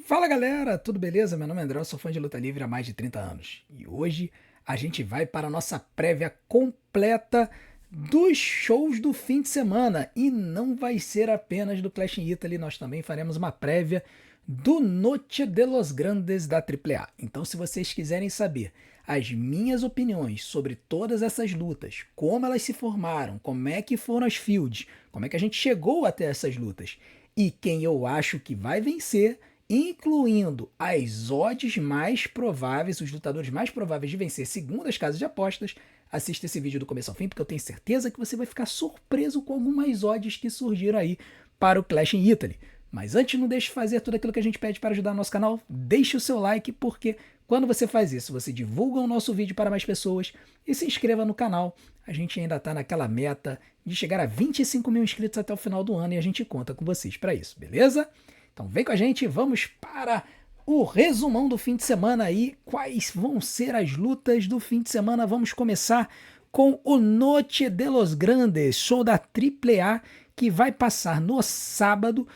Fala galera, tudo beleza? Meu nome é André, eu sou fã de luta livre há mais de 30 anos. E hoje a gente vai para a nossa prévia completa dos shows do fim de semana. E não vai ser apenas do Clash in Italy, nós também faremos uma prévia do Noche de los Grandes da AAA. Então, se vocês quiserem saber as minhas opiniões sobre todas essas lutas, como elas se formaram, como é que foram as fields, como é que a gente chegou até essas lutas e quem eu acho que vai vencer, incluindo as odds mais prováveis, os lutadores mais prováveis de vencer, segundo as casas de apostas, assista esse vídeo do começo ao fim, porque eu tenho certeza que você vai ficar surpreso com algumas odds que surgiram aí para o Clash in Italy. Mas antes, não deixe de fazer tudo aquilo que a gente pede para ajudar o nosso canal. Deixe o seu like, porque quando você faz isso, você divulga o nosso vídeo para mais pessoas e se inscreva no canal. A gente ainda está naquela meta de chegar a 25 mil inscritos até o final do ano e a gente conta com vocês para isso, beleza? Então vem com a gente, vamos para o resumão do fim de semana aí. Quais vão ser as lutas do fim de semana? Vamos começar com o Noche de los Grandes, show da AAA, que vai passar no sábado.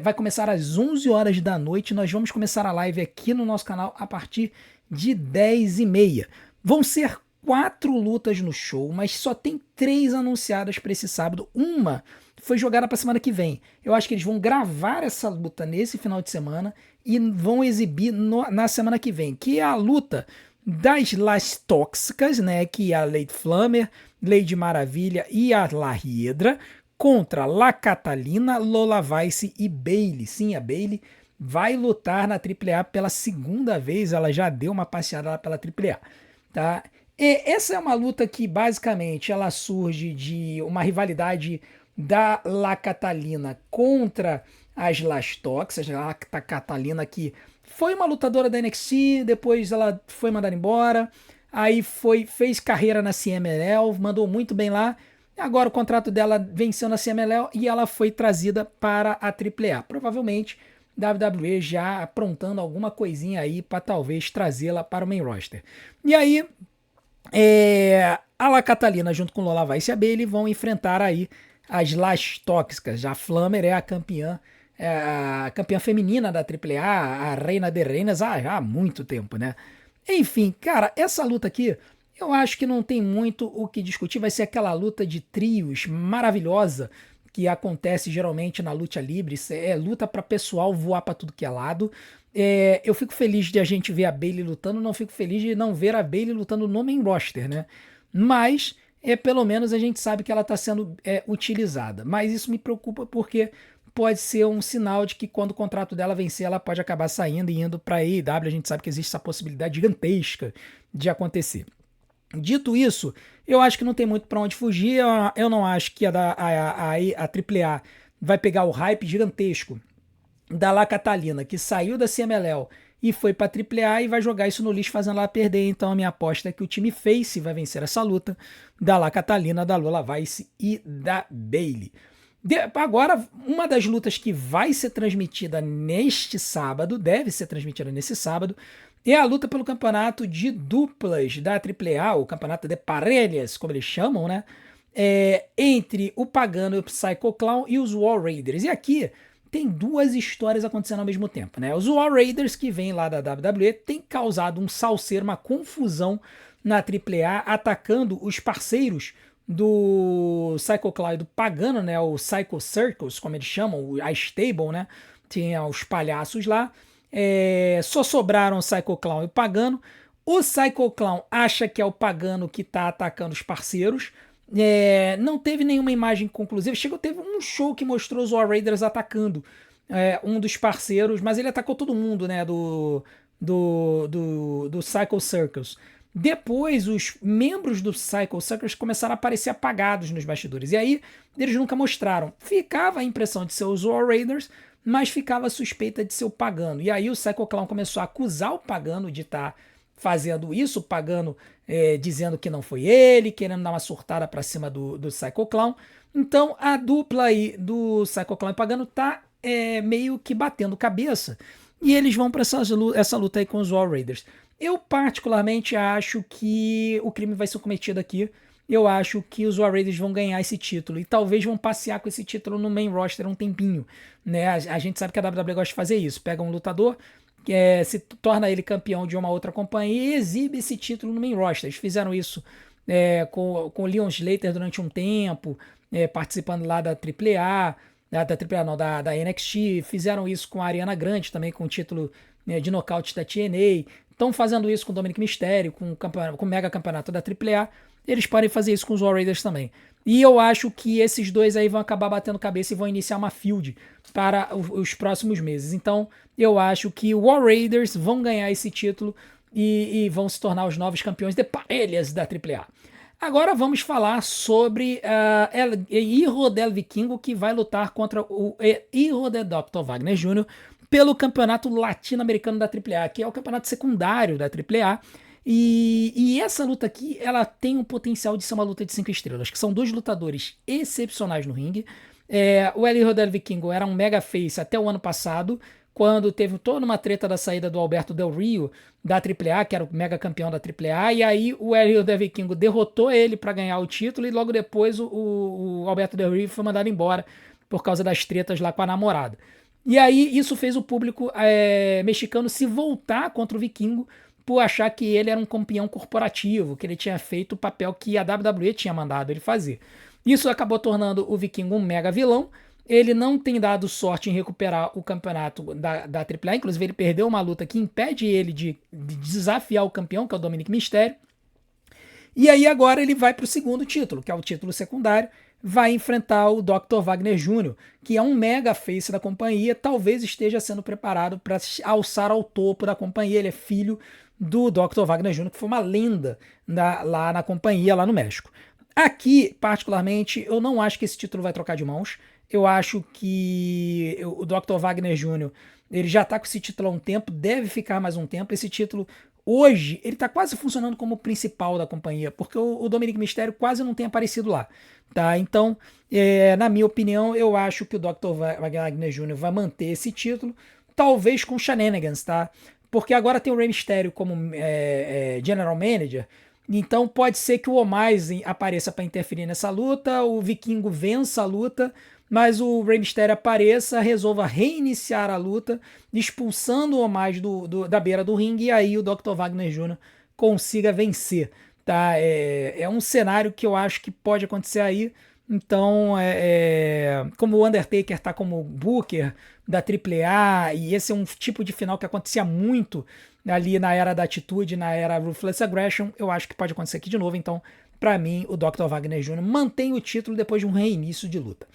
Vai começar às 11 horas da noite. Nós vamos começar a live aqui no nosso canal a partir de 10h30. Vão ser 4 lutas no show, mas só tem 3 anunciadas para esse sábado. Uma foi jogada para semana que vem. Eu acho que eles vão gravar essa luta nesse final de semana e vão exibir na semana que vem, que é a luta das Las Tóxicas, né, que é a Lady Flamer, Lady Maravilha e a La Hiedra, contra La Catalina, Lola Vice e Bayley. Sim, a Bayley vai lutar na AAA pela segunda vez, ela já deu uma passeada lá pela AAA, tá? E essa é uma luta que basicamente ela surge de uma rivalidade da La Catalina contra as Las Toxas, a La Catalina que foi uma lutadora da NXT, depois ela foi mandada embora, aí fez carreira na CMLL, mandou muito bem lá. Agora o contrato dela venceu na CMLL e ela foi trazida para a AAA. Provavelmente WWE já aprontando alguma coisinha aí para talvez trazê-la para o main roster. E aí a La Catalina junto com Lola Vice e a Bayley vão enfrentar aí as Las Tóxicas. A Flamer é a campeã feminina da AAA, a Reina de Reinas há muito tempo, né? Enfim, cara, essa luta aqui, eu acho que não tem muito o que discutir. Vai ser aquela luta de trios maravilhosa que acontece geralmente na luta livre. É luta para pessoal voar para tudo que é lado. Eu fico feliz de a gente ver a Bayley lutando, não fico feliz de não ver a Bayley lutando no main roster, né? Mas pelo menos a gente sabe que ela está sendo utilizada. Mas isso me preocupa porque pode ser um sinal de que quando o contrato dela vencer, ela pode acabar saindo e indo para a AEW. A gente sabe que existe essa possibilidade gigantesca de acontecer. Dito isso, eu acho que não tem muito para onde fugir. Eu não acho que a AAA vai pegar o hype gigantesco da La Catalina, que saiu da CMLL e foi para AAA e vai jogar isso no lixo, fazendo ela perder. Então a minha aposta é que o time Face vai vencer essa luta da La Catalina, da Lola Vice e da Bayley. Agora, uma das lutas que vai ser transmitida neste sábado, deve ser transmitida nesse sábado, é a luta pelo campeonato de duplas da AAA, o campeonato de parelhas, como eles chamam, né? Entre o Pagano e o Psycho Clown e os War Raiders. E aqui tem duas histórias acontecendo ao mesmo tempo, né? Os War Raiders, que vêm lá da WWE, tem causado um salseiro, uma confusão na AAA, atacando os parceiros do Psycho Clown e do Pagano, né? O Psycho Circus, como eles chamam, a stable, né? Tinha os palhaços lá. Só sobraram o Psycho Clown e o Pagano. O Psycho Clown acha que é o Pagano que tá atacando os parceiros. Não teve nenhuma imagem conclusiva. Teve um show que mostrou os War Raiders atacando um dos parceiros, mas ele atacou todo mundo, né? Do Psycho Circus. Depois, os membros do Psycho Circus começaram a aparecer apagados nos bastidores. E aí, eles nunca mostraram. Ficava a impressão de ser os War Raiders, mas ficava a suspeita de ser o Pagano. E aí, o Psycho Clown começou a acusar o Pagano de estar fazendo isso. O Pagano dizendo que não foi ele, querendo dar uma surtada pra cima do Psycho Clown. Então, a dupla aí do Psycho Clown e Pagano tá meio que batendo cabeça. E eles vão pra essa luta aí com os War Raiders. Eu particularmente acho que o crime vai ser cometido aqui eu acho que os War Raiders vão ganhar esse título e talvez vão passear com esse título no main roster um tempinho, né? A gente sabe que a WWE gosta de fazer isso, pega um lutador, se torna ele campeão de uma outra companhia e exibe esse título no main roster. Eles fizeram isso com o Leon Slater durante um tempo, participando lá da AAA, da AAA não, da NXT, fizeram isso com a Ariana Grande também, com o título de nocaute da TNA, estão fazendo isso com o Dominic Mysterio, com o mega campeonato da AAA, eles podem fazer isso com os War Raiders também. E eu acho que esses dois aí vão acabar batendo cabeça e vão iniciar uma feud para os próximos meses. Então, eu acho que o War Raiders vão ganhar esse título e vão se tornar os novos campeões de parelhas da AAA. Agora vamos falar sobre Hijo del Vikingo, que vai lutar contra o Hijo de Dr. Wagner Jr. pelo campeonato latino-americano da AAA, que é o campeonato secundário da AAA. E essa luta aqui, ela tem o potencial de ser uma luta de 5 estrelas, que são dois lutadores excepcionais no ringue. O El Hijo del Vikingo era um mega face até o ano passado, quando teve toda uma treta da saída do Alberto Del Rio da AAA, que era o mega campeão da AAA, e aí o El Hijo del Vikingo derrotou ele para ganhar o título, e logo depois o Alberto Del Rio foi mandado embora por causa das tretas lá com a namorada. E aí isso fez o público mexicano se voltar contra o Vikingo, por achar que ele era um campeão corporativo, que ele tinha feito o papel que a WWE tinha mandado ele fazer. Isso acabou tornando o Vikingo um mega vilão. Ele não tem dado sorte em recuperar o campeonato da AAA, inclusive ele perdeu uma luta que impede ele de desafiar o campeão, que é o Dominic Mysterio. E aí agora ele vai para o segundo título, que é o título secundário, vai enfrentar o Dr. Wagner Jr., que é um mega face da companhia, talvez esteja sendo preparado para alçar ao topo da companhia. Ele é filho do Dr. Wagner Jr., que foi uma lenda lá na companhia, lá no México. Aqui, particularmente, eu não acho que esse título vai trocar de mãos. Eu acho que o Dr. Wagner Jr., ele já está com esse título há um tempo, deve ficar mais um tempo. Esse título, hoje, ele está quase funcionando como o principal da companhia, porque o Dominic Mysterio quase não tem aparecido lá. Tá? Então, na minha opinião, eu acho que o Dr. Wagner Jr. vai manter esse título, talvez com shenanigans, tá? Porque agora tem o Rey Mysterio como General Manager, então pode ser que o Omais apareça para interferir nessa luta, o Vikingo vença a luta, mas o Rey Mysterio apareça, resolva reiniciar a luta, expulsando o Omais da beira do ringue, e aí o Dr. Wagner Jr. consiga vencer. Tá? É um cenário que eu acho que pode acontecer aí. Então, como o Undertaker está como Booker da AAA, e esse é um tipo de final que acontecia muito ali na era da Atitude, na era Ruthless Aggression, eu acho que pode acontecer aqui de novo. Então, para mim, o Dr. Wagner Jr. mantém o título depois de um reinício de luta.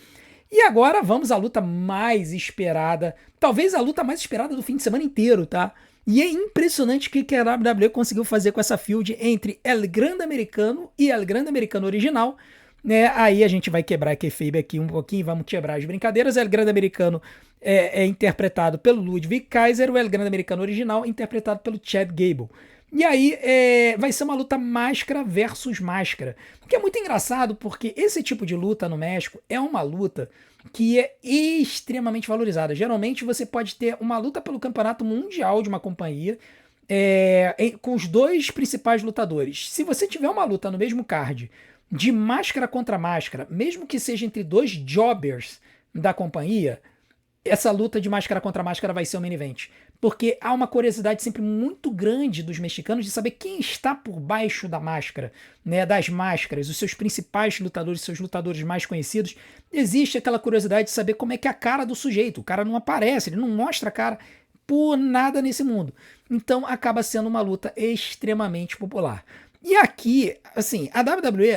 E agora vamos à luta mais esperada, talvez a luta mais esperada do fim de semana inteiro, tá? E é impressionante o que a WWE conseguiu fazer com essa feud entre El Grande Americano e El Grande Americano original. Né? Aí a gente vai quebrar a kayfabe aqui um pouquinho, vamos quebrar as brincadeiras. O El Grande Americano é interpretado pelo Ludwig Kaiser, o El Grande Americano original interpretado pelo Chad Gable. E aí vai ser uma luta máscara versus máscara, que é muito engraçado porque esse tipo de luta no México é uma luta que é extremamente valorizada. Geralmente você pode ter uma luta pelo campeonato mundial de uma companhia com os dois principais lutadores. Se você tiver uma luta no mesmo card de máscara contra máscara, mesmo que seja entre dois jobbers da companhia, essa luta de máscara contra máscara vai ser o main event. Porque há uma curiosidade sempre muito grande dos mexicanos de saber quem está por baixo da máscara, né, das máscaras, os seus principais lutadores, seus lutadores mais conhecidos. Existe aquela curiosidade de saber como é que é a cara do sujeito. O cara não aparece, ele não mostra a cara por nada nesse mundo. Então acaba sendo uma luta extremamente popular. E aqui, assim, a WWE,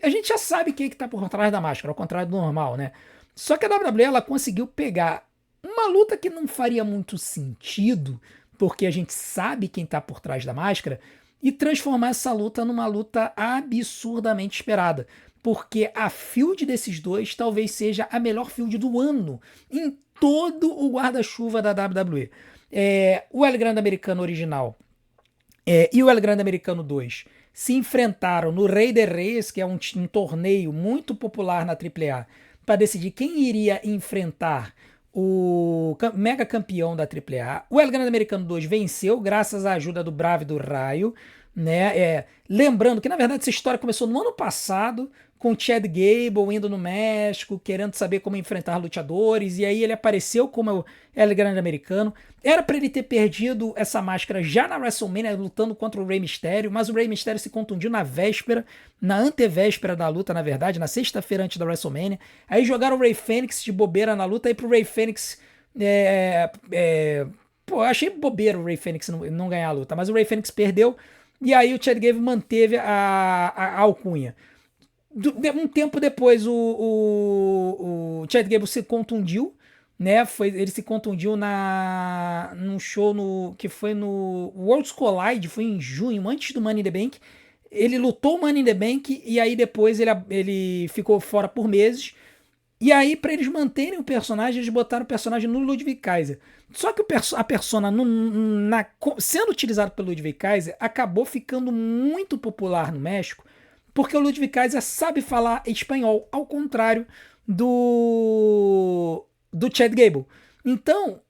a gente já sabe quem é que está por trás da máscara, ao contrário do normal, né? Só que a WWE ela conseguiu pegar uma luta que não faria muito sentido, porque a gente sabe quem está por trás da máscara, e transformar essa luta numa luta absurdamente esperada. Porque a feud desses dois talvez seja a melhor feud do ano em todo o guarda-chuva da WWE. O El Grande Americano original e o El Grande Americano 2 se enfrentaram no Rey de Reyes, que é um torneio muito popular na AAA, para decidir quem iria enfrentar o mega campeão da AAA. O El Grande Americano 2 venceu graças à ajuda do Bravo e do Raio. né? Lembrando que, na verdade, essa história começou no ano passado, com o Chad Gable indo no México, querendo saber como enfrentar lutadores, e aí ele apareceu como o El Grande Americano. Era para ele ter perdido essa máscara já na WrestleMania, lutando contra o Rey Mysterio, mas o Rey Mysterio se contundiu na véspera, na antevéspera da luta, na verdade, na sexta-feira antes da WrestleMania. Aí jogaram o Rey Fênix de bobeira na luta, aí pro Rey Fênix. Pô, eu achei bobeira o Rey Fênix não ganhar a luta, mas o Rey Fênix perdeu, e aí o Chad Gable manteve a alcunha. Um tempo depois, o Chad Gable se contundiu, né? Ele se contundiu num show que foi no Worlds Collide, foi em junho, antes do Money in the Bank. Ele lutou o Money in the Bank e aí depois ele ficou fora por meses. E aí, para eles manterem o personagem, eles botaram o personagem no Ludwig Kaiser. Só que a persona, sendo utilizado pelo Ludwig Kaiser, acabou ficando muito popular no México, porque o Ludwig Kaiser sabe falar espanhol, ao contrário do Chad Gable. Então,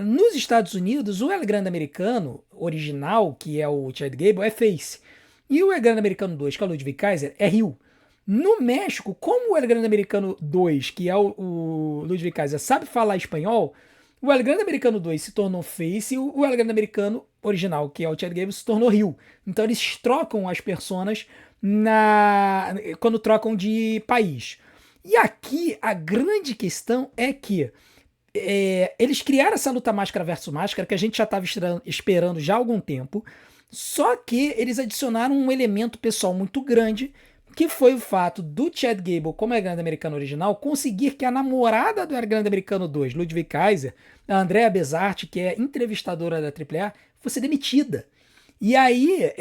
nos Estados Unidos, o El Grande Americano original, que é o Chad Gable, é Face. E o El Grande Americano 2, que é o Ludwig Kaiser, é Rio. No México, como o El Grande Americano 2, que é o Ludwig Kaiser, sabe falar espanhol, o El Grande Americano 2 se tornou Face e o El Grande Americano original, que é o Chad Gable, se tornou Rio. Então eles trocam as personas quando trocam de país. E aqui a grande questão é que eles criaram essa luta máscara versus máscara que a gente já estava esperando já há algum tempo, só que eles adicionaram um elemento pessoal muito grande, que foi o fato do Chad Gable, como é grande americano original, conseguir que a namorada do grande americano 2, Ludwig Kaiser, a Andrea Besart, que é entrevistadora da AAA, fosse demitida. E aí,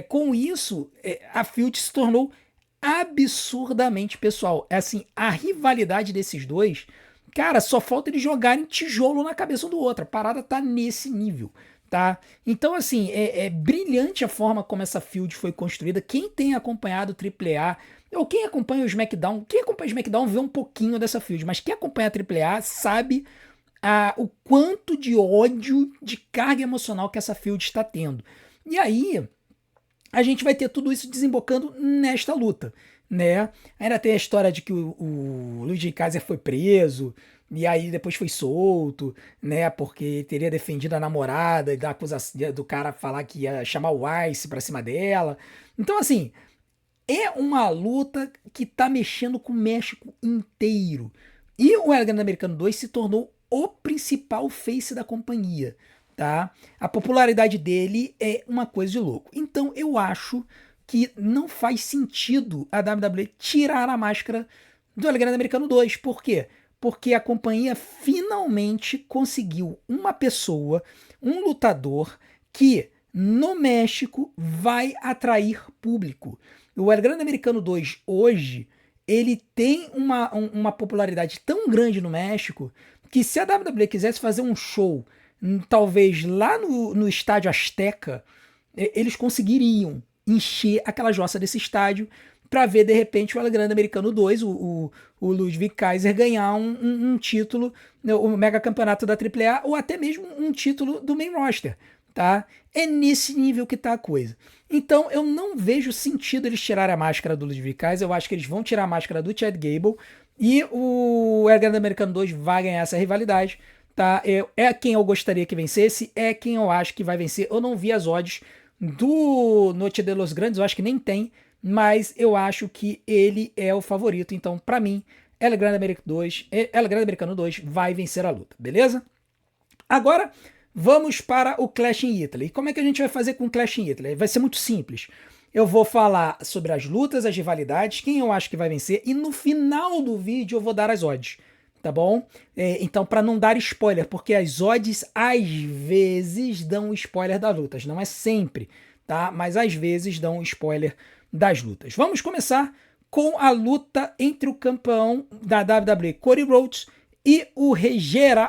com isso, a Field se tornou absurdamente pessoal. É assim, a rivalidade desses dois, cara, só falta eles jogarem tijolo na cabeça do outro. A parada tá nesse nível, tá? Então, assim, é brilhante a forma como essa Field foi construída. Quem tem acompanhado o AAA, ou quem acompanha o SmackDown, quem acompanha o SmackDown vê um pouquinho dessa Field, mas quem acompanha a AAA sabe o quanto de ódio, de carga emocional que essa Field está tendo. E aí, a gente vai ter tudo isso desembocando nesta luta, né? Ainda tem a história de que o Ludwig Kaiser foi preso e aí depois foi solto, né? Porque teria defendido a namorada e da acusação do cara falar que ia chamar o Ice pra cima dela. Então, assim, é uma luta que tá mexendo com o México inteiro. E o El Grande Americano 2 se tornou o principal face da companhia, tá? A popularidade dele é uma coisa de louco. Então eu acho que não faz sentido a WWE tirar a máscara do El Grande Americano 2. Por quê? Porque a companhia finalmente conseguiu uma pessoa, um lutador que no México vai atrair público. O El Grande Americano 2 hoje, ele tem uma popularidade tão grande no México que se a WWE quisesse fazer um show, talvez lá no estádio Azteca, eles conseguiriam encher aquela jossa desse estádio para ver de repente o El Grande Americano 2, o Ludwig Kaiser, ganhar um título, né, o mega campeonato da AAA, ou até mesmo um título do main roster, tá? É nesse nível que tá a coisa. Então eu não vejo sentido eles tirarem a máscara do Ludwig Kaiser, eu acho que eles vão tirar a máscara do Chad Gable e o El Grande Americano 2 vai ganhar essa rivalidade, tá? É quem eu gostaria que vencesse, é quem eu acho que vai vencer. Eu não vi as odds do Noche de los Grandes, eu acho que nem tem, mas eu acho que ele é o favorito. Então, para mim, El Grande Americano 2 vai vencer a luta, beleza? Agora, vamos para o Clash in Italy. E como é que a gente vai fazer com o Clash in Italy? Vai ser muito simples. Eu vou falar sobre as lutas, as rivalidades, quem eu acho que vai vencer, e no final do vídeo eu vou dar as odds, tá bom? Então, para não dar spoiler, porque as odds às vezes dão spoiler das lutas, não é sempre, tá? Mas às vezes dão spoiler das lutas. Vamos começar com a luta entre o campeão da WWE, Cody Rhodes, e o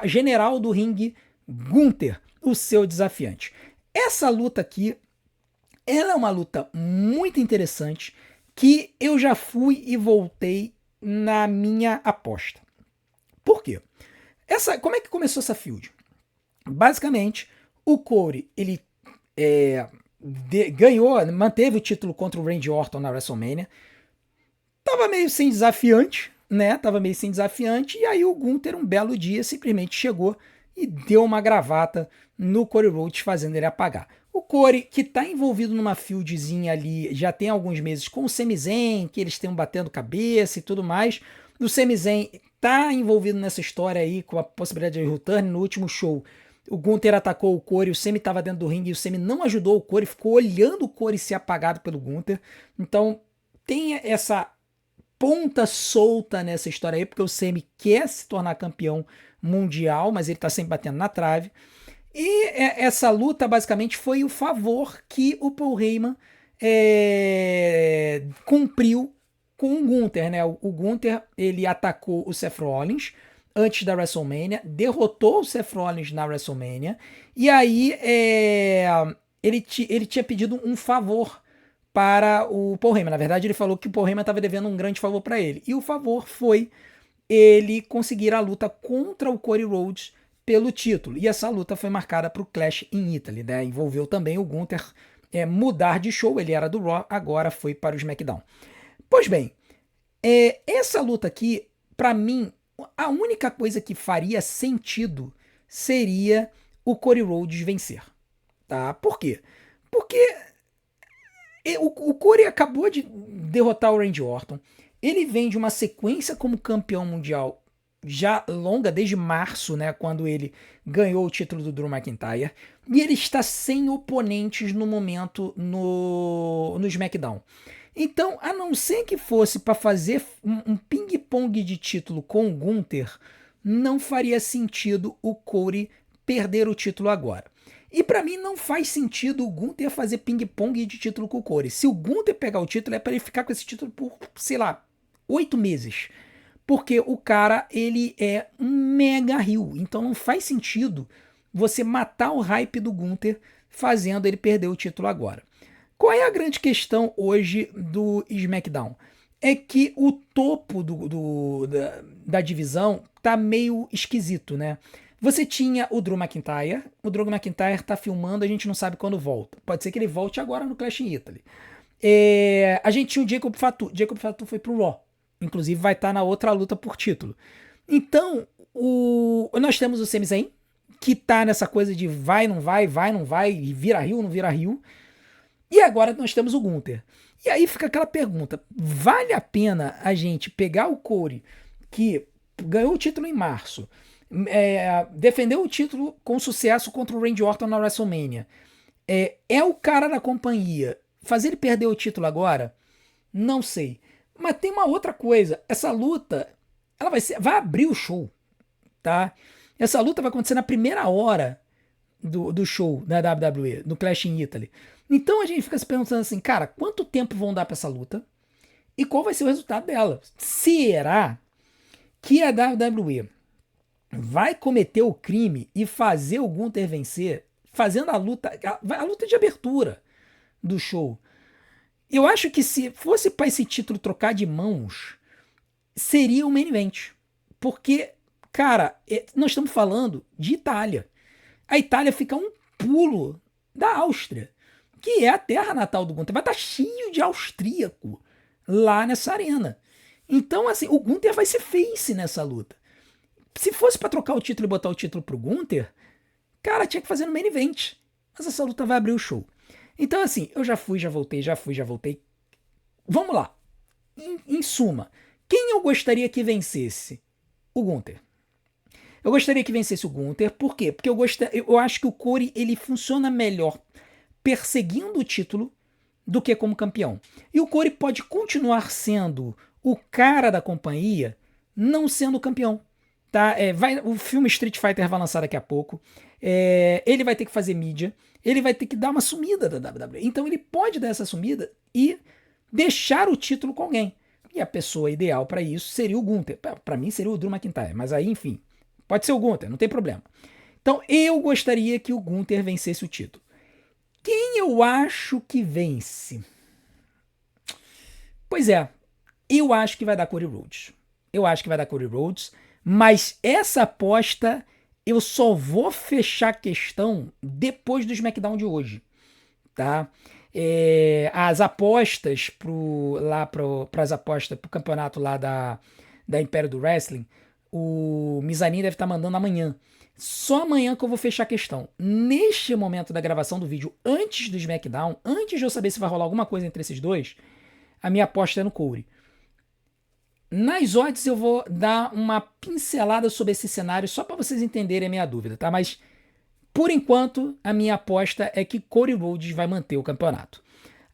general do ringue, Gunther, o seu desafiante. Essa luta aqui, ela é uma luta muito interessante que eu já fui e voltei na minha aposta. Por quê? Como é que começou essa feud? Basicamente, o Cody, ele ganhou, manteve o título contra o Randy Orton na WrestleMania. Tava meio sem desafiante, né? Tava meio sem desafiante. E aí o Gunther, um belo dia, simplesmente chegou e deu uma gravata no Cody Rhodes, fazendo ele apagar. O Cody, que tá envolvido numa fieldzinha ali já tem alguns meses com o Sami Zayn, que eles estão batendo cabeça e tudo mais. O Sami Zayn tá envolvido nessa história aí com a possibilidade de return. No último show, o Gunther atacou o Cody, o Sami tava dentro do ringue e o Sami não ajudou o Cody, ficou olhando o Cody ser apagado pelo Gunther. Então tem essa ponta solta nessa história aí, porque o Sami quer se tornar campeão mundial, mas ele tá sempre batendo na trave. E essa luta basicamente foi o favor que o Paul Heyman cumpriu com o Gunther, né? O Gunther, ele atacou o Seth Rollins antes da WrestleMania, derrotou o Seth Rollins na WrestleMania, e aí ele tinha pedido um favor para o Paul Heyman. Na verdade, ele falou que o Paul Heyman estava devendo um grande favor para ele. E o favor foi ele conseguir a luta contra o Cody Rhodes pelo título. E essa luta foi marcada para o Clash in Italy, né? Envolveu também o Gunther mudar de show. Ele era do Raw, agora foi para o SmackDown. Pois bem, essa luta aqui, para mim, a única coisa que faria sentido seria o Cody Rhodes vencer. Tá? Por quê? Porque o Cody acabou de derrotar o Randy Orton. Ele vem de uma sequência como campeão mundial já longa, desde março, né, quando ele ganhou o título do Drew McIntyre. E ele está sem oponentes no momento no SmackDown. Então, a não ser que fosse para fazer um ping-pong de título com o Gunther, não faria sentido o Cody perder o título agora. E para mim não faz sentido o Gunther fazer ping-pong de título com o Cody. Se o Gunther pegar o título, é para ele ficar com esse título por, sei lá, 8 meses. Porque o cara, ele é um mega heel. Então não faz sentido você matar o hype do Gunther fazendo ele perder o título agora. Qual é a grande questão hoje do SmackDown? É que o topo da divisão tá meio esquisito, né? Você tinha o Drew McIntyre tá filmando, a gente não sabe quando volta. Pode ser que ele volte agora no Clash in Italy. A gente tinha o Jacob Fatu foi pro Raw. Inclusive vai estar na outra luta por título. Então, nós temos o Sami Zayn, que tá nessa coisa de vai, não vai, vira heel, não vira heel. E agora nós temos o Gunther. E aí fica aquela pergunta, vale a pena a gente pegar o Cody, que ganhou o título em março, defendeu o título com sucesso contra o Randy Orton na WrestleMania, é o cara da companhia, fazer ele perder o título agora? Não sei. Mas tem uma outra coisa, essa luta ela vai abrir o show, tá? Essa luta vai acontecer na primeira hora do show da WWE, no Clash in Italy. Então a gente fica se perguntando assim, cara, quanto tempo vão dar pra essa luta? E qual vai ser o resultado dela? Será que a WWE vai cometer o crime e fazer o Gunther vencer, fazendo a luta de abertura do show? Eu acho que se fosse para esse título trocar de mãos, seria o main event. Porque, cara, nós estamos falando de Itália. A Itália fica um pulo da Áustria, que é a terra natal do Gunther. Vai estar cheio de austríaco lá nessa arena. Então, assim, o Gunther vai ser face nessa luta. Se fosse para trocar o título e botar o título pro Gunther, cara, tinha que fazer no main event. Mas essa luta vai abrir o show. Então, assim, eu já fui, já voltei. Vamos lá. Em suma, quem eu gostaria que vencesse? O Gunther. Eu gostaria que vencesse o Gunther. Por quê? Porque eu acho que o Cody ele funciona melhor perseguindo o título do que como campeão. E o Cody pode continuar sendo o cara da companhia, não sendo campeão. Tá? O filme Street Fighter vai lançar daqui a pouco. Ele vai ter que fazer mídia. Ele vai ter que dar uma sumida da WWE. Então ele pode dar essa sumida e deixar o título com alguém. E a pessoa ideal para isso seria o Gunther. Para mim seria o Drew McIntyre. Mas aí, enfim, pode ser o Gunther, não tem problema. Então eu gostaria que o Gunther vencesse o título. Quem eu acho que vence? Pois é, eu acho que vai dar Cody Rhodes. Mas essa aposta eu só vou fechar a questão depois do SmackDown de hoje. tá? As apostas para as apostas pro campeonato lá da Império do Wrestling, o Mizanin deve estar mandando amanhã. Só amanhã que eu vou fechar a questão. Neste momento da gravação do vídeo, antes do SmackDown, antes de eu saber se vai rolar alguma coisa entre esses dois, a minha aposta é no Corey. Nas odds eu vou dar uma pincelada sobre esse cenário só para vocês entenderem a minha dúvida, tá? Mas por enquanto a minha aposta é que Cody Rhodes vai manter o campeonato.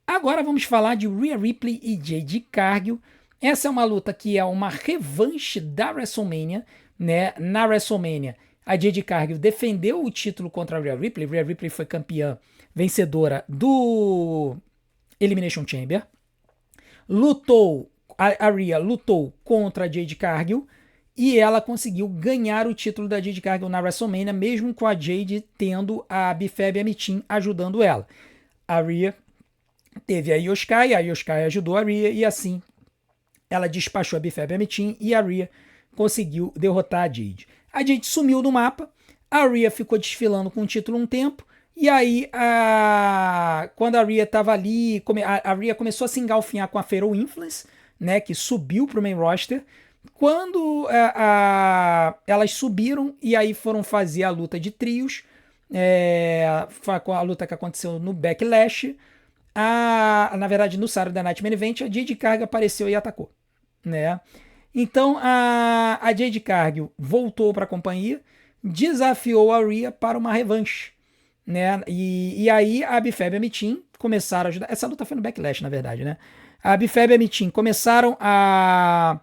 Agora vamos falar de Rhea Ripley e Jade Cargill. Essa é uma luta que é uma revanche da WrestleMania, né? Na WrestleMania, a Jade Cargill defendeu o título contra a Rhea Ripley. Rhea Ripley foi campeã vencedora do Elimination Chamber. A Rhea lutou contra a Jade Cargill e ela conseguiu ganhar o título da Jade Cargill na WrestleMania, mesmo com a Jade tendo a Bifab Amitin ajudando ela. A Rhea teve a Io Sky ajudou a Rhea e assim ela despachou a Bifab Amitin e a Rhea conseguiu derrotar a Jade. A Jade sumiu do mapa, a Rhea ficou desfilando com o título um tempo, e aí, quando a Rhea estava ali, a Rhea começou a se engalfinhar com a Fatal Influence, né, que subiu para o main roster. Quando elas subiram e aí foram fazer a luta de trios, a luta que aconteceu no Backlash, na verdade no Saturday Night Main Event, a Jade Cargill apareceu e atacou, né? Então a Jade Cargill voltou para a companhia, desafiou a Rhea para uma revanche, né? E aí a Bifab e a Amitin começaram a ajudar. Essa luta foi no Backlash, na verdade, né? A Bifab e a Amitin começaram a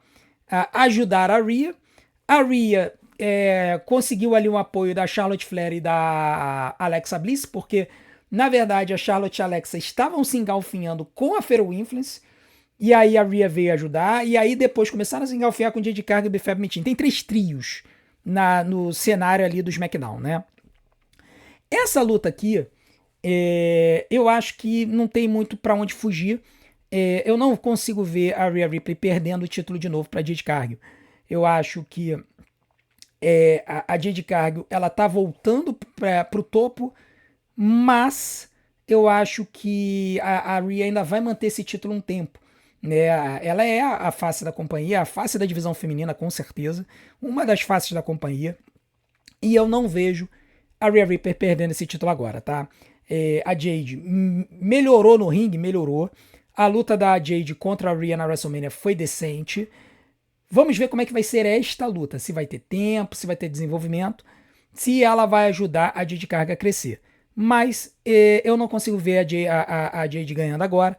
ajudar a Rhea. A Rhea conseguiu ali um apoio da Charlotte Flair e da Alexa Bliss, porque na verdade a Charlotte e a Alexa estavam se engalfinhando com a Fatal Influence. E aí a Rhea veio ajudar, e aí depois começaram a se engalfinhar com o Jade Cargill e o Bifab Amitin. Tem 3 trios no cenário ali do SmackDown, né? Essa luta aqui, eu acho que não tem muito pra onde fugir. Eu não consigo ver a Rhea Ripley perdendo o título de novo pra Jade Cargill. Eu acho que a Jade Cargill, ela tá voltando pro topo, mas eu acho que a Rhea ainda vai manter esse título um tempo. Né? Ela é a face da companhia, a face da divisão feminina, com certeza. Uma das faces da companhia. E eu não vejo a Rhea Ripley perdendo esse título agora, tá? A Jade melhorou no ringue, melhorou. A luta da Jade contra a Rhea na WrestleMania foi decente. Vamos ver como é que vai ser esta luta. Se vai ter tempo, se vai ter desenvolvimento, se ela vai ajudar a Jade Cargill a crescer. Mas eu não consigo ver a Jade ganhando agora.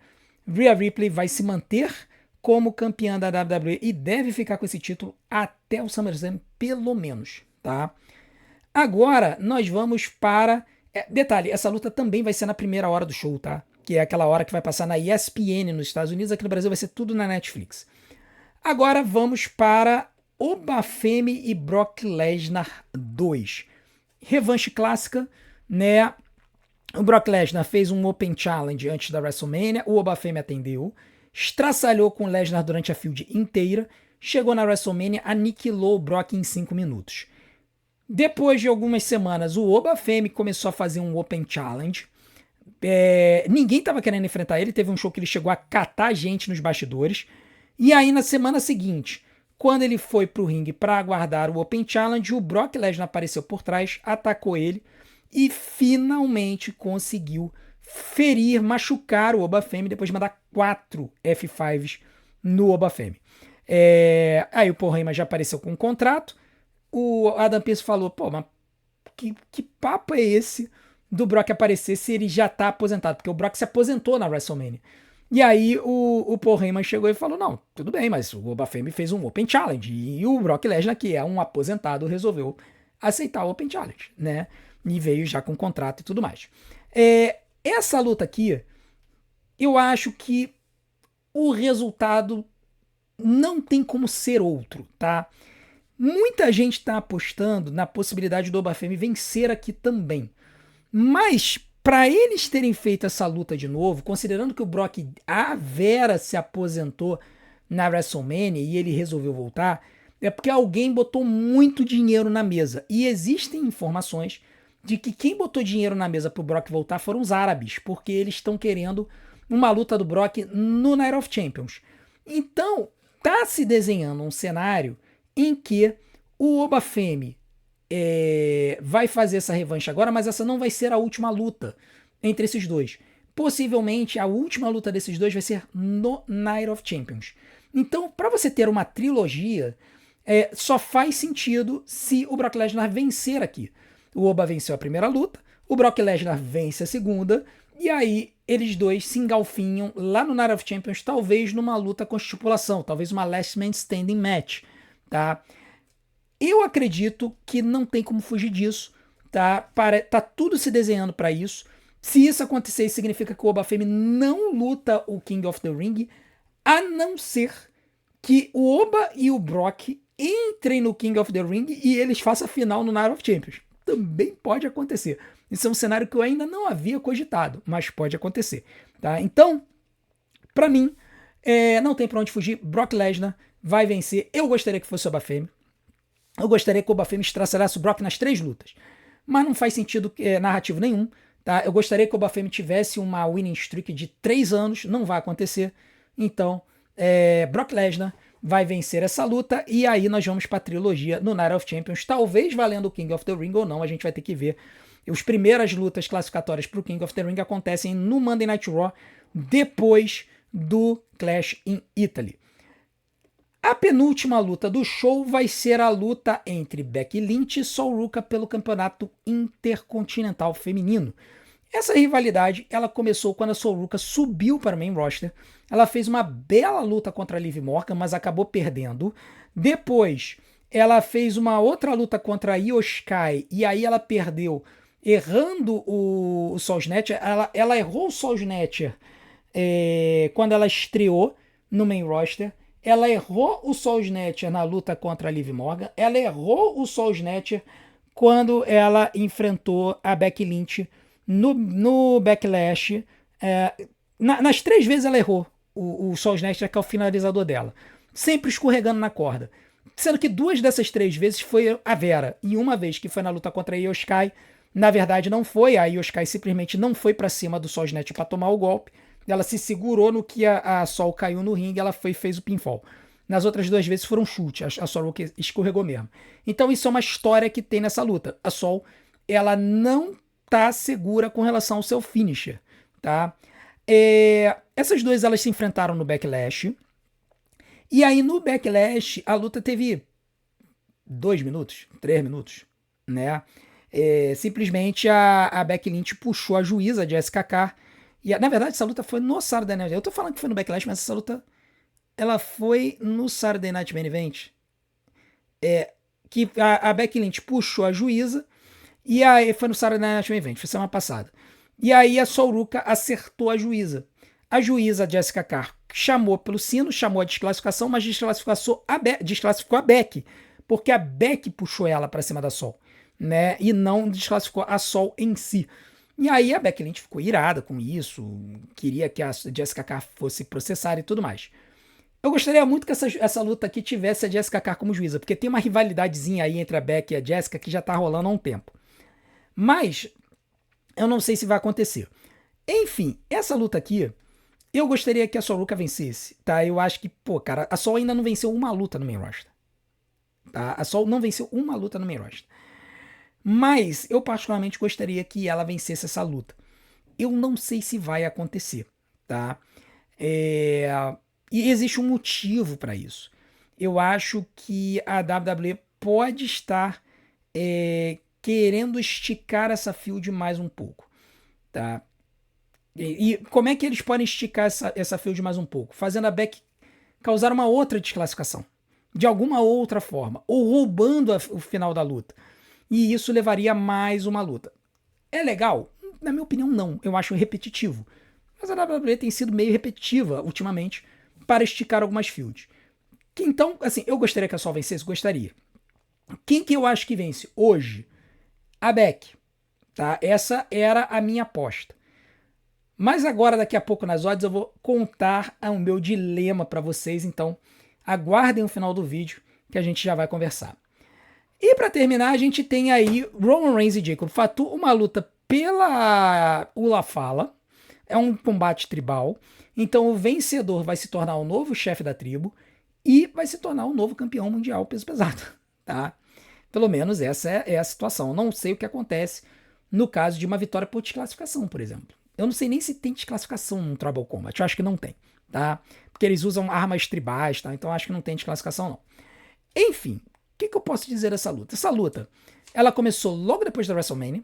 Rhea Ripley vai se manter como campeã da WWE e deve ficar com esse título até o SummerSlam, pelo menos, tá? Agora nós vamos para... detalhe, essa luta também vai ser na primeira hora do show, tá? Que é aquela hora que vai passar na ESPN nos Estados Unidos, aqui no Brasil vai ser tudo na Netflix. Agora vamos para Obafemi e Brock Lesnar 2. Revanche clássica, né? O Brock Lesnar fez um Open Challenge antes da WrestleMania, o Obafemi atendeu, estraçalhou com o Lesnar durante a feud inteira, chegou na WrestleMania, aniquilou o Brock em 5 minutos. Depois de algumas semanas, o Obafemi começou a fazer um Open Challenge. Ninguém estava querendo enfrentar ele, teve um show que ele chegou a catar gente nos bastidores. E aí na semana seguinte, quando ele foi pro ringue para aguardar o Open Challenge, o Brock Lesnar apareceu por trás, atacou ele e finalmente conseguiu ferir, machucar o Obafemi depois de mandar 4 F5s no Obafemi. Aí o Paul Heyman já apareceu com um contrato. O Adam Pearce falou, pô, mas que papo é esse do Brock aparecer se ele já tá aposentado? Porque o Brock se aposentou na WrestleMania. E aí o Paul Heyman chegou e falou, não, tudo bem, mas o Obafemi fez um Open Challenge. E o Brock Lesnar, que é um aposentado, resolveu aceitar o Open Challenge, né? E veio já com contrato e tudo mais. Essa luta aqui, eu acho que o resultado não tem como ser outro, tá? Muita gente está apostando na possibilidade do Obafemi vencer aqui também. Mas, para eles terem feito essa luta de novo, considerando que o Brock a Vera se aposentou na WrestleMania e ele resolveu voltar, é porque alguém botou muito dinheiro na mesa. E existem informações de que quem botou dinheiro na mesa pro Brock voltar foram os árabes, porque eles estão querendo uma luta do Brock no Night of Champions. Então, tá se desenhando um cenário em que o Oba Femi vai fazer essa revanche agora, mas essa não vai ser a última luta entre esses dois. Possivelmente a última luta desses dois vai ser no Night of Champions. Então, para você ter uma trilogia, só faz sentido se o Brock Lesnar vencer aqui. O Oba venceu a primeira luta, o Brock Lesnar vence a segunda, e aí eles dois se engalfinham lá no Night of Champions, talvez numa luta com estipulação, talvez uma Last Man Standing match, tá? Eu acredito que não tem como fugir disso, tá? Tá tudo se desenhando para isso. Se isso acontecer, isso significa que o Oba Femi não luta o King of the Ring, a não ser que o Oba e o Brock entrem no King of the Ring e eles façam a final no Night of Champions. Também pode acontecer. Isso é um cenário que eu ainda não havia cogitado, mas pode acontecer, tá? Então, para mim, não tem pra onde fugir. Brock Lesnar vai vencer. Eu gostaria que fosse o Oba Femi. Eu gostaria que o Oba Femi estracerasse o Brock nas 3 lutas. Mas não faz sentido narrativo nenhum, tá? Eu gostaria que o Oba Femi tivesse uma winning streak de 3 anos. Não vai acontecer. Então, Brock Lesnar vai vencer essa luta e aí nós vamos para a trilogia no Night of Champions, talvez valendo o King of the Ring ou não, a gente vai ter que ver. As primeiras lutas classificatórias para o King of the Ring acontecem no Monday Night Raw, depois do Clash in Italy. A penúltima luta do show vai ser a luta entre Becky Lynch e Sol Ruka pelo campeonato intercontinental feminino. Essa rivalidade ela começou quando a Sol Ruka subiu para o main roster. Ela fez uma bela luta contra a Liv Morgan, mas acabou perdendo. Depois, ela fez uma outra luta contra a Io Sky e aí ela perdeu, errando o Soul Snatcher. Ela errou o Soul Snatcher quando ela estreou no main roster. Ela errou o Soul Snatcher na luta contra a Liv Morgan. Ela errou o Soul Snatcher quando ela enfrentou a Becky Lynch no Backlash. Nas 3 vezes ela errou o Soul Snatcher, que é o finalizador dela. Sempre escorregando na corda. Sendo que 2 dessas 3 vezes foi a Vera. E uma vez que foi na luta contra a Io Sky, na verdade não foi. A Io Sky simplesmente não foi para cima do Soul Snatcher para tomar o golpe. Ela se segurou no que a Sol caiu no ringue, ela fez o pinfall. Nas outras 2 vezes foram chute, a Sol escorregou mesmo. Então isso é uma história que tem nessa luta. A Sol, ela não tá segura com relação ao seu finisher, tá? Essas 2 elas se enfrentaram no Backlash. E aí no Backlash a luta teve 2 minutos, 3 minutos, né? Simplesmente a Becky Lynch puxou a juíza, a Jessica Carr. E na verdade essa luta foi no Saturday Night. Eu tô falando que foi no Backlash, mas essa luta ela foi no Saturday Night Main Event. Que a Becky Lynch puxou a juíza e aí foi no Saturday Night Main Event, foi semana passada. E aí a Sol Ruka acertou a juíza. A juíza Jessica Carr chamou pelo sino, chamou a desclassificação, mas desclassificou a Becky, porque a Becky puxou ela para cima da Sol, né? E não desclassificou a Sol em si. E aí a Becky Lynch ficou irada com isso, queria que a Jessica Carr fosse processada e tudo mais. Eu gostaria muito que essa luta aqui tivesse a Jessica Carr como juíza, porque tem uma rivalidadezinha aí entre a Becky e a Jessica que já tá rolando há um tempo. Mas eu não sei se vai acontecer. Enfim, essa luta aqui, eu gostaria que a Sol Ruka vencesse, tá? Eu acho que, cara, a Sol ainda não venceu uma luta no main roster, tá? A Sol não venceu uma luta no main roster. Mas eu particularmente gostaria que ela vencesse essa luta. Eu não sei se vai acontecer, tá? E existe um motivo para isso. Eu acho que a WWE pode estar querendo esticar essa feud mais um pouco, tá? E como é que eles podem esticar essa feud mais um pouco? Fazendo a Becky causar uma outra desclassificação, de alguma outra forma, ou roubando o final da luta. E isso levaria a mais uma luta. É legal? Na minha opinião, não. Eu acho repetitivo. Mas a WWE tem sido meio repetitiva ultimamente para esticar algumas fields. Então, assim, eu gostaria que a Sol vencesse? Gostaria. Quem que eu acho que vence hoje? A Becky. Tá? Essa era a minha aposta. Mas agora, daqui a pouco nas odds, eu vou contar o meu dilema para vocês. Então, aguardem o final do vídeo que a gente já vai conversar. E para terminar, a gente tem aí Roman Reigns e Jacob Fatu, uma luta pela Ula Fala. É um combate tribal. Então o vencedor vai se tornar o novo chefe da tribo e vai se tornar o novo campeão mundial peso pesado, tá? Pelo menos essa é a situação. Não sei o que acontece no caso de uma vitória por desclassificação, por exemplo. Eu não sei nem se tem desclassificação no Tribal Combat. Eu acho que não tem, tá? Porque eles usam armas tribais, tá? Então eu acho que não tem desclassificação, não. Enfim, o que eu posso dizer dessa luta? Essa luta, ela começou logo depois da WrestleMania.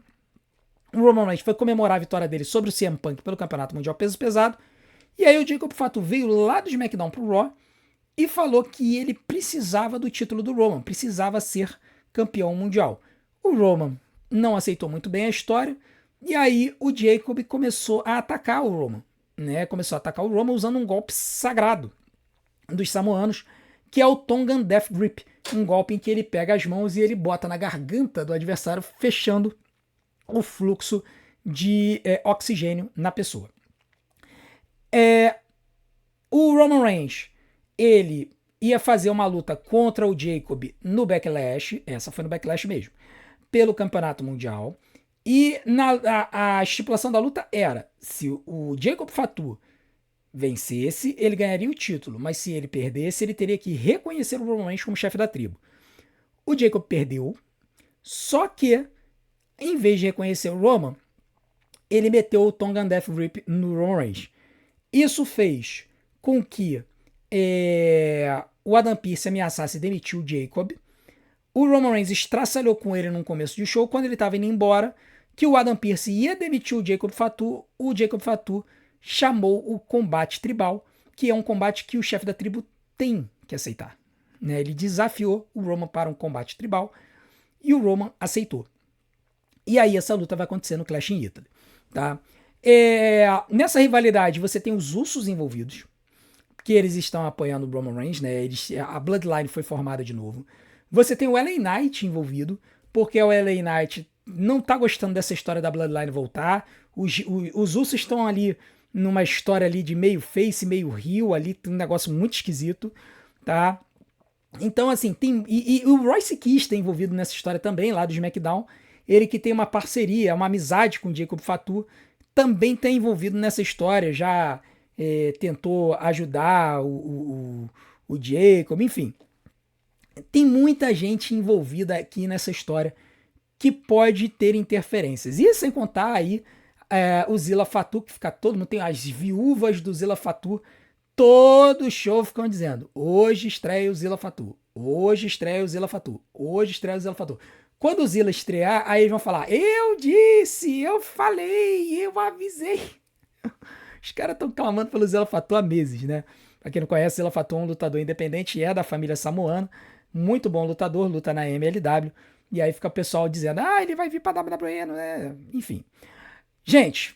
O Roman Reigns foi comemorar a vitória dele sobre o CM Punk pelo Campeonato Mundial Peso Pesado. E aí o Jacob Fatu veio lá do SmackDown pro Raw e falou que ele precisava do título do Roman, precisava ser campeão mundial. O Roman não aceitou muito bem a história, e aí o Jacob começou a atacar o Roman, né? Começou a atacar o Roman usando um golpe sagrado dos samoanos, que é o Tongan Death Grip, um golpe em que ele pega as mãos e ele bota na garganta do adversário, fechando o fluxo de oxigênio na pessoa. O Roman Reigns, ele ia fazer uma luta contra o Jacob no Backlash, essa foi no Backlash mesmo, pelo Campeonato Mundial. E a estipulação da luta era, se o Jacob Fatu vencesse, ele ganharia o título, mas se ele perdesse, ele teria que reconhecer o Roman Reigns como chefe da tribo. O Jacob perdeu, só que, em vez de reconhecer o Roman, ele meteu o Tongan Death Grip no Roman Reigns. Isso fez com que o Adam Pearce ameaçasse e demitiu o Jacob. O Roman Reigns estraçalhou com ele no começo do show, quando ele estava indo embora, que o Adam Pearce ia demitir o Jacob Fatu chamou o combate tribal, que é um combate que o chefe da tribo tem que aceitar. Né? Ele desafiou o Roman para um combate tribal e o Roman aceitou. E aí essa luta vai acontecer no Clash in Italy. Tá? Nessa rivalidade você tem os Usos envolvidos, que eles estão apoiando o Roman Reigns, né? A Bloodline foi formada de novo. Você tem o LA Knight envolvido, porque o LA Knight não tá gostando dessa história da Bloodline voltar. Os Usos estão ali numa história ali de meio face, meio heel, ali tem um negócio muito esquisito, tá? Então, assim, tem... E o Royce Keys está envolvido nessa história também, lá do SmackDown. Ele que tem uma parceria, uma amizade com o Jacob Fatu, também está envolvido nessa história, já tentou ajudar o Jacob, enfim. Tem muita gente envolvida aqui nessa história que pode ter interferências. E sem contar aí o Zilla Fatu, que fica todo mundo, tem as viúvas do Zilla Fatu, todo show ficam dizendo, hoje estreia o Zilla Fatu, hoje estreia o Zilla Fatu, hoje estreia o Zilla Fatu. Quando o Zilla estrear, aí eles vão falar, eu disse, eu falei, eu avisei. Os caras estão clamando pelo Zilla Fatu há meses, né? Pra quem não conhece, Zilla Fatu é um lutador independente, é da família samoana, muito bom lutador, luta na MLW, e aí fica o pessoal dizendo, ele vai vir pra WWE, né? Enfim. Gente,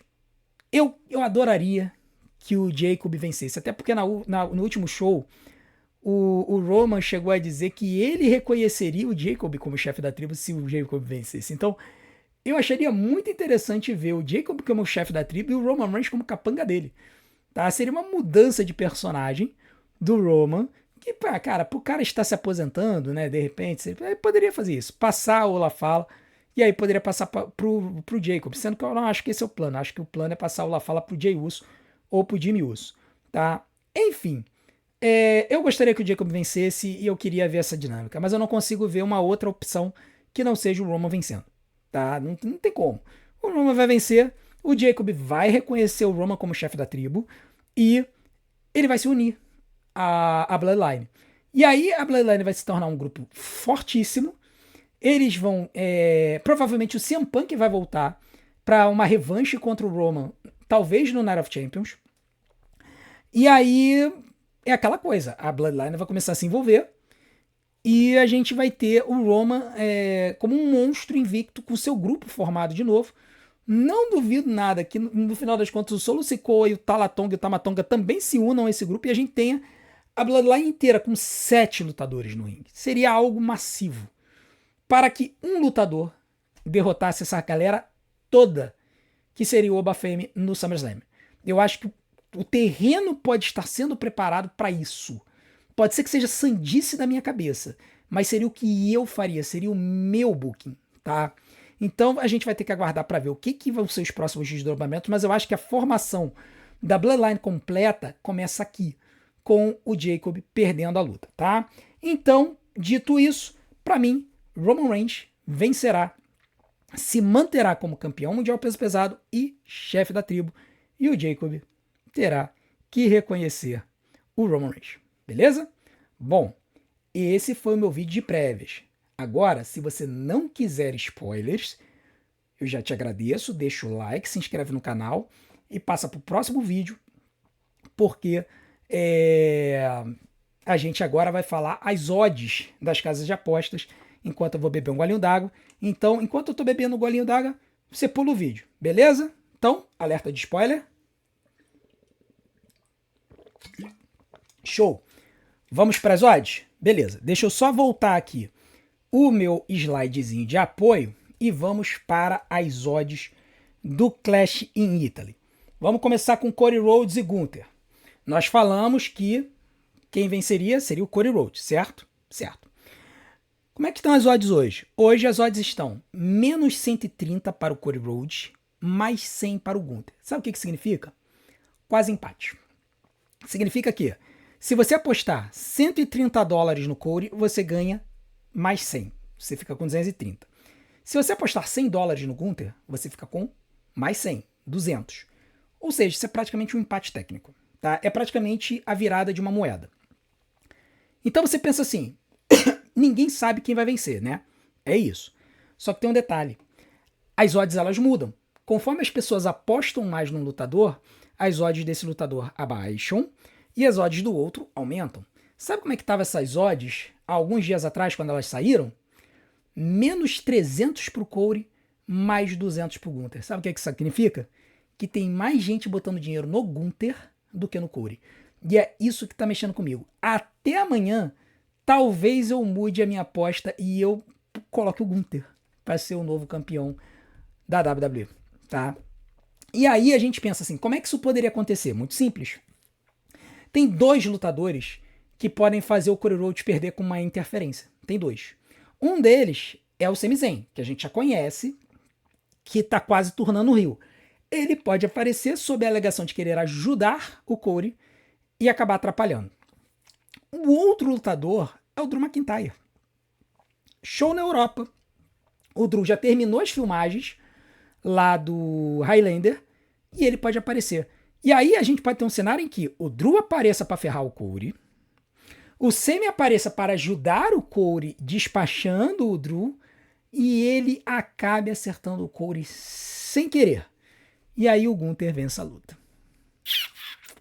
eu adoraria que o Jacob vencesse, até porque no último show, o Roman chegou a dizer que ele reconheceria o Jacob como chefe da tribo se o Jacob vencesse. Então, eu acharia muito interessante ver o Jacob como chefe da tribo e o Roman Reigns como capanga dele. Tá? Seria uma mudança de personagem do Roman, que, cara, pro cara estar se aposentando, né, de repente, ele poderia fazer isso, passar o LaFala, e aí poderia passar pro Jacob, sendo que eu não acho que esse é o plano, acho que o plano é passar o LaFala pro Jey Uso ou pro Jimmy Uso, tá? Enfim, eu gostaria que o Jacob vencesse e eu queria ver essa dinâmica, mas eu não consigo ver uma outra opção que não seja o Roman vencendo, tá? Não tem como. O Roman vai vencer, o Jacob vai reconhecer o Roman como chefe da tribo e ele vai se unir à Bloodline. E aí a Bloodline vai se tornar um grupo fortíssimo. Eles vão... provavelmente o CM Punk vai voltar para uma revanche contra o Roman, talvez no Night of Champions. E aí é aquela coisa, a Bloodline vai começar a se envolver e a gente vai ter o Roman como um monstro invicto com seu grupo formado de novo. Não duvido nada que no final das contas o Solo Sikoa e o Talatonga e o Tamatonga também se unam a esse grupo e a gente tenha a Bloodline inteira com 7 lutadores no ringue. Seria algo massivo para que um lutador derrotasse essa galera toda, que seria o Obafemi no SummerSlam. Eu acho que o terreno pode estar sendo preparado para isso. Pode ser que seja sandice da minha cabeça, mas seria o que eu faria, seria o meu booking, tá? Então a gente vai ter que aguardar para ver o que vão ser os próximos desdobramentos, mas eu acho que a formação da Bloodline completa começa aqui, com o Jacob perdendo a luta, tá? Então, dito isso, para mim, Roman Reigns vencerá, se manterá como campeão mundial peso pesado e chefe da tribo, e o Jacob terá que reconhecer o Roman Reigns, beleza? Bom, esse foi o meu vídeo de prévias. Agora, se você não quiser spoilers, eu já te agradeço, deixa o like, se inscreve no canal e passa para o próximo vídeo, porque a gente agora vai falar as odds das casas de apostas, enquanto eu vou beber um golinho d'água. Então, enquanto eu estou bebendo um golinho d'água, você pula o vídeo, beleza? Então, alerta de spoiler. Show! Vamos para as odds? Beleza, deixa eu só voltar aqui o meu slidezinho de apoio e vamos para as odds do Clash in Italy. Vamos começar com Cody Rhodes e Gunther. Nós falamos que quem venceria seria o Cody Rhodes, certo? Certo. Como é que estão as odds hoje? Hoje as odds estão menos 130 para o Cody Rhodes, mais 100 para o Gunther. Sabe o que significa? Quase empate. Significa que se você apostar $130 no Cody, você ganha mais 100. Você fica com 230. Se você apostar $100 no Gunther, você fica com mais 100, 200. Ou seja, isso é praticamente um empate técnico. Tá? É praticamente a virada de uma moeda. Então você pensa assim, ninguém sabe quem vai vencer, né? É isso. Só que tem um detalhe. As odds elas mudam. Conforme as pessoas apostam mais num lutador, as odds desse lutador abaixam e as odds do outro aumentam. Sabe como é que estavam essas odds há alguns dias atrás, quando elas saíram? Menos 300 para o Cody, mais 200 para o Gunther. Sabe o que isso significa? Que tem mais gente botando dinheiro no Gunther do que no Cody. E é isso que está mexendo comigo. Até amanhã, talvez eu mude a minha aposta e eu coloque o Gunther para ser o novo campeão da WWE. Tá? E aí a gente pensa assim, como é que isso poderia acontecer? Muito simples. Tem 2 lutadores que podem fazer o Cody Rhodes perder com uma interferência. Tem 2. Um deles é o Sami Zayn, que a gente já conhece, que está quase tornando o Rio. Ele pode aparecer sob a alegação de querer ajudar o Cody e acabar atrapalhando. O outro lutador é o Drew McIntyre. Show na Europa. O Drew já terminou as filmagens lá do Highlander e ele pode aparecer. E aí a gente pode ter um cenário em que o Drew apareça para ferrar o Cody, o Sami apareça para ajudar o Cody despachando o Drew e ele acabe acertando o Cody sem querer. E aí o Gunther vence a luta.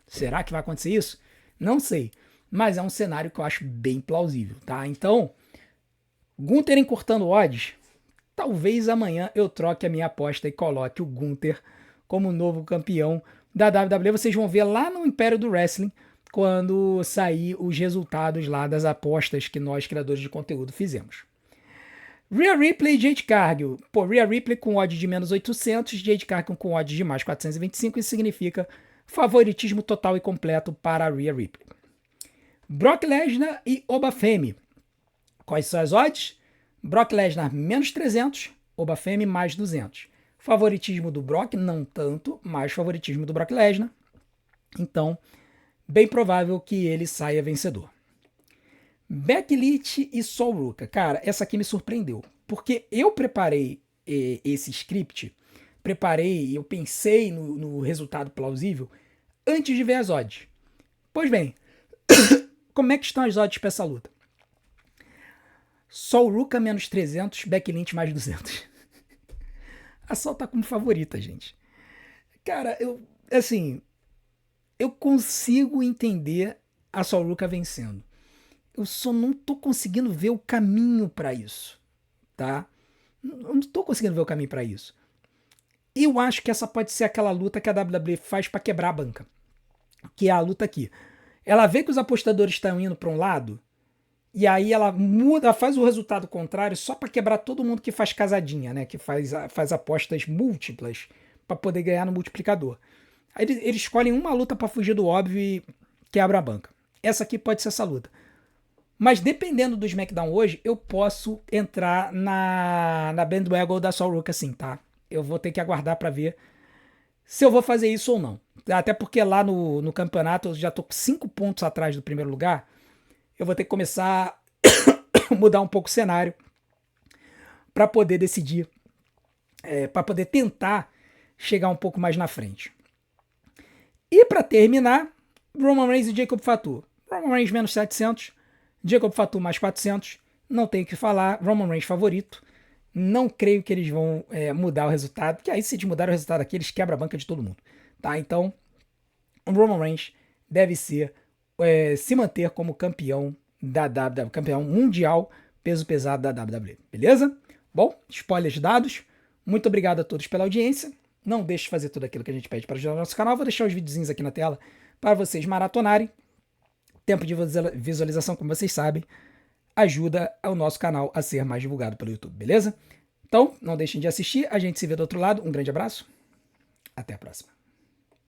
Será que vai acontecer isso? Não sei. Mas é um cenário que eu acho bem plausível, tá? Então, Gunther encurtando odds, talvez amanhã eu troque a minha aposta e coloque o Gunther como novo campeão da WWE. Vocês vão ver lá no Império do Wrestling, quando sair os resultados lá das apostas que nós, criadores de conteúdo, fizemos. Rhea Ripley e Jade Cargill. Pô, Rhea Ripley com odd de menos 800, Jade Cargill com odd de mais 425, isso significa favoritismo total e completo para a Rhea Ripley. Brock Lesnar e Obafemi. Quais são as odds? Brock Lesnar menos 300, Obafemi mais 200. Favoritismo do Brock, não tanto, mas favoritismo do Brock Lesnar. Então, bem provável que ele saia vencedor. Becky Lynch e Sol Ruka. Cara, essa aqui me surpreendeu. Porque eu preparei esse script, eu pensei no resultado plausível antes de ver as odds. Pois bem, como é que estão as odds para essa luta? Sol Ruka menos 300, Becky Lynch mais 200. A Sol tá como favorita, gente. Cara, eu consigo entender a Sol Ruka vencendo. Eu só não tô conseguindo ver o caminho para isso, tá? Eu não tô conseguindo ver o caminho para isso. Eu acho que essa pode ser aquela luta que a WWE faz para quebrar a banca, que é a luta aqui. Ela vê que os apostadores estão indo para um lado e aí ela muda, faz o resultado contrário só para quebrar todo mundo que faz casadinha, né? Que faz apostas múltiplas para poder ganhar no multiplicador. Aí eles escolhem uma luta para fugir do óbvio e quebra a banca. Essa aqui pode ser essa luta. Mas dependendo do SmackDown hoje, eu posso entrar na bandwagon da Sol Ruka assim, tá? Eu vou ter que aguardar pra ver se eu vou fazer isso ou não. Até porque lá no campeonato eu já tô com 5 pontos atrás do primeiro lugar. Eu vou ter que começar a mudar um pouco o cenário pra poder decidir, pra poder tentar chegar um pouco mais na frente. E pra terminar, Roman Reigns e Jacob Fatu. Roman Reigns menos 700, Jacob Fatu mais 400. Não tem o que falar, Roman Reigns favorito. Não creio que eles vão mudar o resultado, porque aí se eles mudarem o resultado aqui, eles quebram a banca de todo mundo. Tá? Então, o Roman Reigns deve ser, se manter como campeão da WWE, campeão mundial peso pesado da WWE. Beleza? Bom, spoilers dados. Muito obrigado a todos pela audiência. Não deixe de fazer tudo aquilo que a gente pede para ajudar o nosso canal. Vou deixar os videozinhos aqui na tela para vocês maratonarem. Tempo de visualização, como vocês sabem, ajuda o nosso canal a ser mais divulgado pelo YouTube, beleza? Então, não deixem de assistir. A gente se vê do outro lado. Um grande abraço. Até a próxima.